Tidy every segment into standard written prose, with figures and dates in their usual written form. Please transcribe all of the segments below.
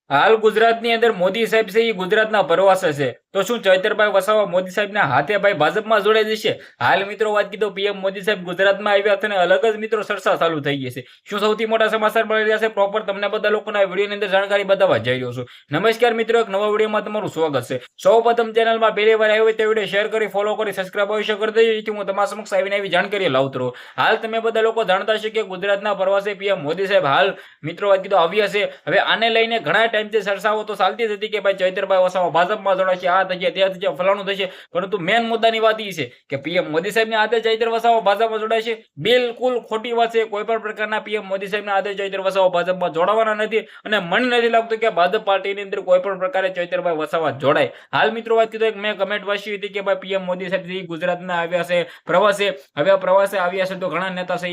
હાલ ગુજરાતની અંદર મોદી સાહેબ છે એ ગુજરાતના પ્રવાસે છે. તો શું ચૈતરભાઈ વસાવા મોદી સાહેબના હાથે ભાઈ ભાજપમાં જોડાઈ જશે? હાલ મિત્રો વાત કીધું પીએમ મોદી સાહેબ ગુજરાતમાં આવ્યા છે અને અલગ જ મિત્રો ચર્ચા ચાલુ થઈ ગઈ છે. શું સૌથી મોટા સમાચાર મળી રહ્યા છે પ્રોપર તમને બધા લોકોના વિડીયોની અંદર જાણકારી બતાવવા જઈ રહ્યો છું. નમસ્કાર મિત્રો, એક નવા વિડીયોમાં તમારું સ્વાગત છે. સૌપ્રથમ ચેનલમાં પહેલી વાર આવ્યો હોય તો વિડીયો શેર કરી ફોલો કરી સબસ્ક્રાઇબ અવશ્ય કરી દેજો, જેથી હું તમારા સમક્ષ આવીને આવી જાણકારી લાવતો રહું. હાલ તમે બધા લોકો જાણતા છે કે ગુજરાતના પ્રવાસે પીએમ મોદી સાહેબ હાલ મિત્રો વાત કીધું આવ્યા છે. હવે આને લઈને ઘણા ટાઈમથી ચર્ચાઓ તો ચાલતી જ હતી કે ભાઈ ચૈતરભાઈ વસાવા ભાજપમાં જોડાશે, આ થશે તે થશે ફલાણું થશે, પરંતુ મેન મુદ્દાની વાત એ છે કે પીએમ મોદી સાહેબને આદે ચૈતર વસાવા ભાજપમાં જોડાશે. બિલકુલ ખોટી વાત છે. કોઈ પણ પ્રકારના પીએમ મોદી સાહેબના આદે ચૈતર વસાવા ભાજપમાં જોડાવાના નથી અને મને નથી લાગતું કે ભાજપ પાર્ટીની અંદર કોઈ પણ પ્રકારે ચૈતરભાઈ વસાવા જોડાય. હાલ મિત્રો વાત કીધું એક મેં કમેન્ટ વાંચી હતી કે ભાઈ પીએમ મોદી સાહેબ ગુજરાતમાં આવ્યા છે પ્રવાસે. હવે આ પ્રવાસે આવ્યા છે તો ઘણા નેતા છે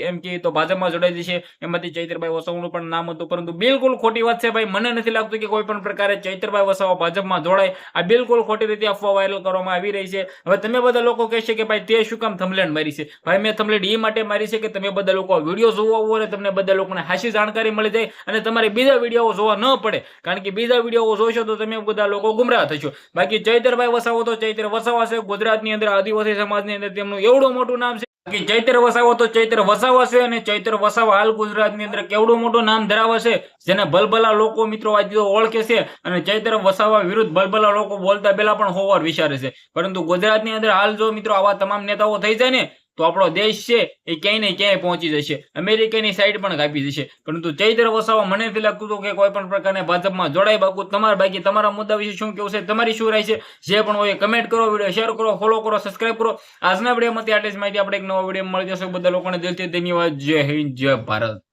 એમ કે તો ભાજપમાં જોડાઈ જશે. એમાંથી ચૈતરભાઈ વસાવાનું પણ નામ હતું, પરંતુ બિલકુલ ખોટી વાત છે ભાઈ. મને નથી લાગતું કે કોઈ પણ પ્રકારે ચૈતરભાઈ વસાવા ભાજપમાં જોડાય. આ બિલકુલ ખોટી રીતે અફવા વાયરલ કરવામાં આવી રહી છે. હવે તમે બધા લોકો કહેશે કે ભાઈ તે શું કામ થંબલેન મારી છે? ભાઈ મેં થંબલેન એ માટે મારી છે કે તમે બધા લોકો વિડીયો જોવા હોય અને તમને બધા લોકોને હાસી જાણકારી મળી જાય અને તમારે બીજા વિડીયો જોવા ન પડે, કારણ કે બીજા વિડીયો જોશો તો તમે બધા લોકો ગુમરાહ થશો. બાકી ચૈતરભાઈ વસાવા તો ચૈતર વસાવા છે. ગુજરાતની અંદર આદિવાસી સમાજની અંદર તેમનું એવડું મોટું નામ છે. ચૈતર વસાવા તો ચૈતર વસાવા છે અને ચૈતર વસાવા હાલ ગુજરાતની અંદર કેવડું મોટું નામ ધરાવે છે, જેને ભલભલા લોકો મિત્રો આજે ઓળખે છે અને ચૈતર વસાવા વિરુદ્ધ ભલભલા લોકો બોલતા પહેલા પણ હોવાર વિચારે છે. પરંતુ ગુજરાતની અંદર હાલ જો મિત્રો આવા તમામ નેતાઓ થઈ જાય ને તો આપણો દેશ છે એ ક્યાંય ને ક્યાંય પહોંચી જશે, અમેરિકાની સાઈડ પણ કાપી જશે. પરંતુ ચૈતર વસાવા મને નથી લાગતું કે કોઈ પણ પ્રકારના ભાજપમાં જોડાય. બાકી તમારા મુદ્દા વિશે શું કેવું છે, તમારી શું રાય છે? જે પણ હોય કમેન્ટ કરો, વિડીયો શેર કરો, ફોલો કરો, સબસ્ક્રાઇબ કરો. આજના વિડીયોમાંથી આટલી જ માહિતી. આપણે એક નવા વિડીયો મળી જશે. બધા લોકોને દિલથી ધન્યવાદ. જય હિન્દ, જય ભારત.